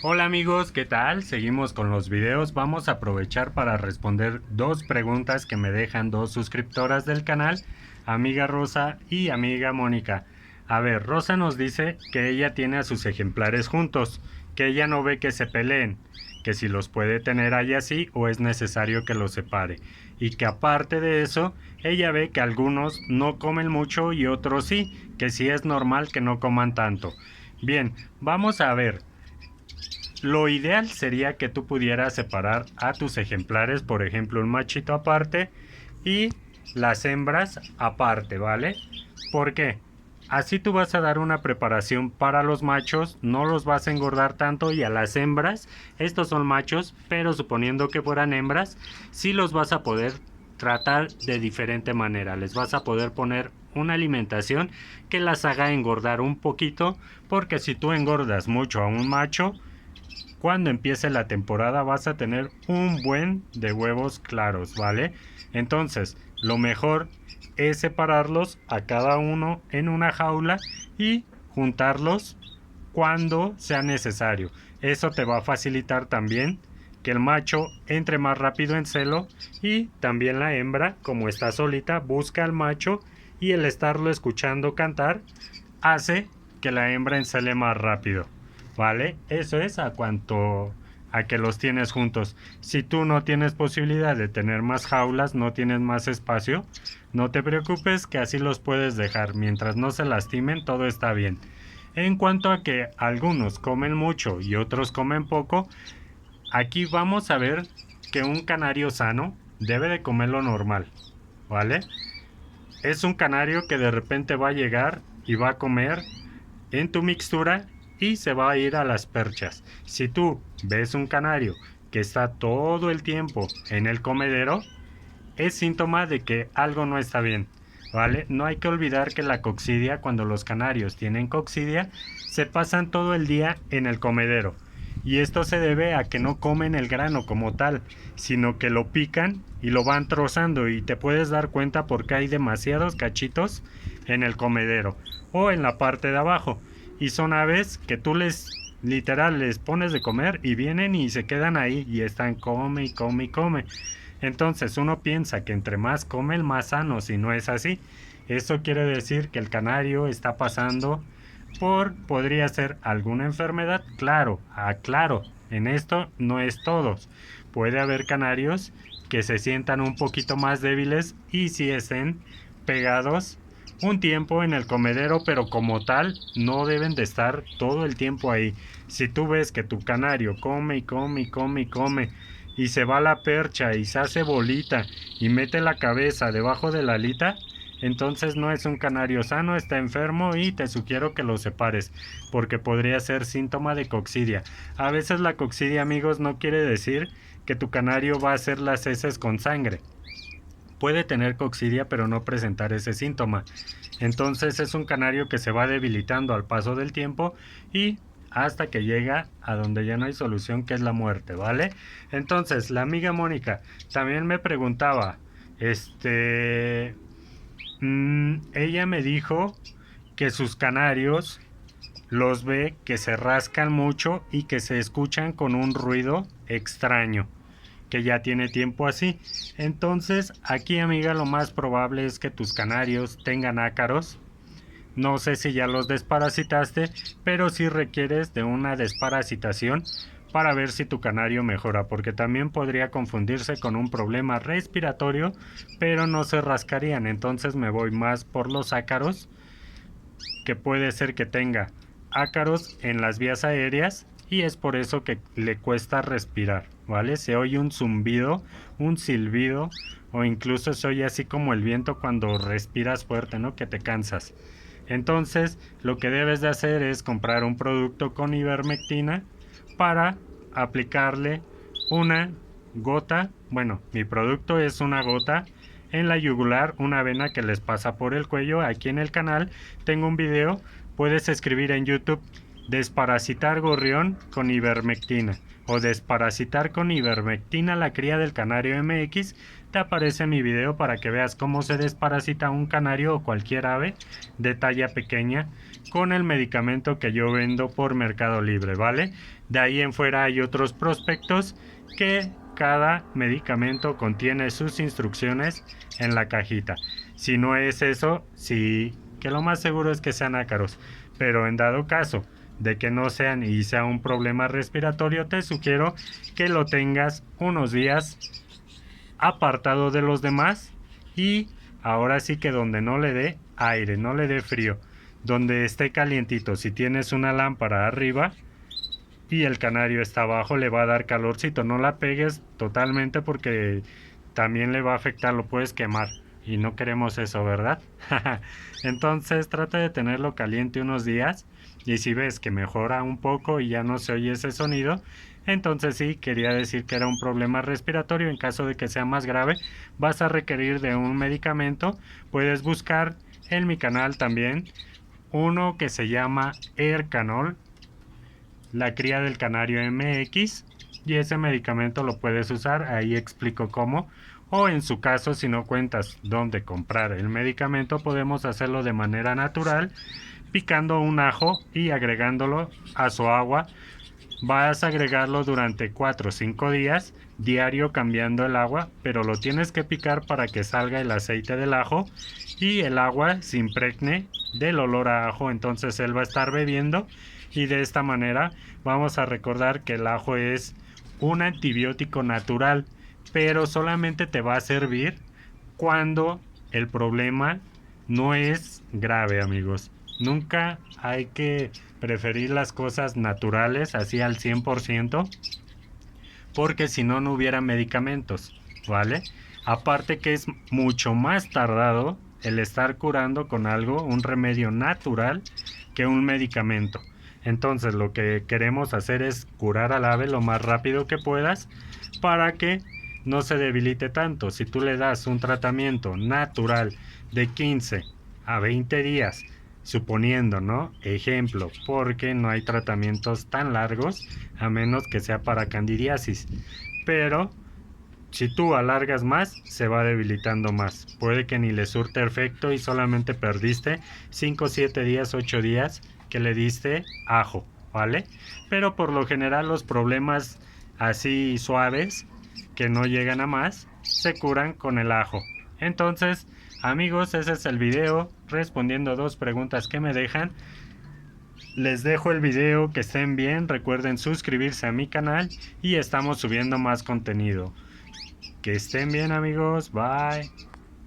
Hola amigos, ¿qué tal? Seguimos con los videos. Vamos a aprovechar para responder dos preguntas que me dejan dos suscriptoras del canal, amiga Rosa y amiga Mónica. A ver, Rosa nos dice que ella tiene a sus ejemplares juntos, que ella no ve que se peleen, que si los puede tener ahí así o es necesario que los separe. Y que aparte de eso, ella ve que algunos no comen mucho y otros sí, que sí es normal que no coman tanto. Bien, vamos a ver. Lo ideal sería que tú pudieras separar a tus ejemplares, por ejemplo, un machito aparte y las hembras aparte, ¿vale? ¿Por qué? Así tú vas a dar una preparación para los machos, no los vas a engordar tanto, y a las hembras, estos son machos, pero suponiendo que fueran hembras, sí los vas a poder tratar de diferente manera. Les vas a poder poner una alimentación que las haga engordar un poquito, porque si tú engordas mucho a un macho, cuando empiece la temporada vas a tener un buen de huevos claros, ¿vale? Entonces, lo mejor es separarlos a cada uno en una jaula y juntarlos cuando sea necesario. Eso te va a facilitar también que el macho entre más rápido en celo, y también la hembra, como está solita, busca al macho, y el estarlo escuchando cantar hace que la hembra encele más rápido. ¿Vale? Eso es a cuanto a que los tienes juntos. Si tú no tienes posibilidad de tener más jaulas, no tienes más espacio, no te preocupes, que así los puedes dejar. Mientras no se lastimen, todo está bien. En cuanto a que algunos comen mucho y otros comen poco, aquí vamos a ver que un canario sano debe de comer lo normal, ¿vale? Es un canario que de repente va a llegar y va a comer en tu mixtura y se va a ir a las perchas. Si tú ves un canario que está todo el tiempo en el comedero, es síntoma de que algo no está bien, ¿vale? No hay que olvidar que la coccidia, cuando los canarios tienen coccidia, se pasan todo el día en el comedero. Y esto se debe a que no comen el grano como tal, sino que lo pican y lo van trozando, y te puedes dar cuenta porque hay demasiados cachitos en el comedero o en la parte de abajo. Y son aves que tú les literal les pones de comer y vienen y se quedan ahí y están come y come y come. Entonces uno piensa que entre más come el más sano, si no es así. Eso quiere decir que el canario está pasando podría ser alguna enfermedad. Claro, aclaro, en esto no es todos. Puede haber canarios que se sientan un poquito más débiles y si estén pegados un tiempo en el comedero, pero como tal no deben de estar todo el tiempo ahí. Si tú ves que tu canario come y come y come y come y se va a la percha y se hace bolita y mete la cabeza debajo de la alita, entonces no es un canario sano, está enfermo y te sugiero que lo separes, porque podría ser síntoma de coccidia. A veces la coccidia, amigos, no quiere decir que tu canario va a hacer las heces con sangre. Puede tener coccidia pero no presentar ese síntoma. Entonces es un canario que se va debilitando al paso del tiempo y hasta que llega a donde ya no hay solución, que es la muerte, ¿vale? Entonces la amiga Mónica también me preguntaba, ella me dijo que sus canarios los ve que se rascan mucho y que se escuchan con un ruido extraño, que ya tiene tiempo así. Entonces, aquí, amiga, lo más probable es que tus canarios tengan ácaros. No sé si ya los desparasitaste, pero sí requieres de una desparasitación para ver si tu canario mejora, porque también podría confundirse con un problema respiratorio, pero no se rascarían. Entonces me voy más por los ácaros, que puede ser que tenga ácaros en las vías aéreas y es por eso que le cuesta respirar, ¿vale? Se oye un zumbido, un silbido, o incluso se oye así como el viento cuando respiras fuerte, ¿no? Que te cansas. Entonces, lo que debes de hacer es comprar un producto con ivermectina para aplicarle una gota. Bueno, mi producto es una gota en la yugular, una vena que les pasa por el cuello. Aquí en el canal tengo un video, puedes escribir en YouTube desparasitar gorrión con ivermectina o desparasitar con ivermectina la cría del canario MX, te aparece mi video para que veas cómo se desparasita un canario o cualquier ave de talla pequeña con el medicamento que yo vendo por Mercado Libre, ¿vale? De ahí en fuera hay otros prospectos que cada medicamento contiene sus instrucciones en la cajita. Si no es eso, sí, que lo más seguro es que sean ácaros, pero en dado caso de que no sean y sea un problema respiratorio, te sugiero que lo tengas unos días apartado de los demás y ahora sí que donde no le dé aire, no le dé frío, donde esté calientito. Si tienes una lámpara arriba y el canario está abajo, le va a dar calorcito. No la pegues totalmente porque también le va a afectar, lo puedes quemar y no queremos eso, ¿verdad? Entonces trata de tenerlo caliente unos días y si ves que mejora un poco y ya no se oye ese sonido, entonces sí, quería decir que era un problema respiratorio. En caso de que sea más grave, vas a requerir de un medicamento. Puedes buscar en mi canal también uno que se llama Ercanol, la cría del canario MX, y ese medicamento lo puedes usar, ahí explico cómo. O en su caso, si no cuentas dónde comprar el medicamento, podemos hacerlo de manera natural, picando un ajo y agregándolo a su agua. Vas a agregarlo durante 4 o 5 días, diario cambiando el agua, pero lo tienes que picar para que salga el aceite del ajo y el agua se impregne del olor a ajo, entonces él va a estar bebiendo y de esta manera vamos a recordar que el ajo es un antibiótico natural, pero solamente te va a servir cuando el problema no es grave, amigos. Nunca hay que preferir las cosas naturales así al 100%, porque si no, no hubiera medicamentos, ¿vale? Aparte que es mucho más tardado el estar curando con algo, un remedio natural, que un medicamento. Entonces lo que queremos hacer es curar al ave lo más rápido que puedas para que no se debilite tanto. Si tú le das un tratamiento natural de 15 a 20 días, suponiendo, ¿no? Ejemplo, porque no hay tratamientos tan largos a menos que sea para candidiasis. Pero si tú alargas más, se va debilitando más. Puede que ni le surte efecto y solamente perdiste 5, 7 días, 8 días que le diste ajo, ¿vale? Pero por lo general los problemas así suaves, que no llegan a más, se curan con el ajo. Entonces, amigos, ese es el video respondiendo 2 preguntas que me dejan. Les dejo el video, que estén bien, recuerden suscribirse a mi canal y estamos subiendo más contenido. Que estén bien, amigos, bye.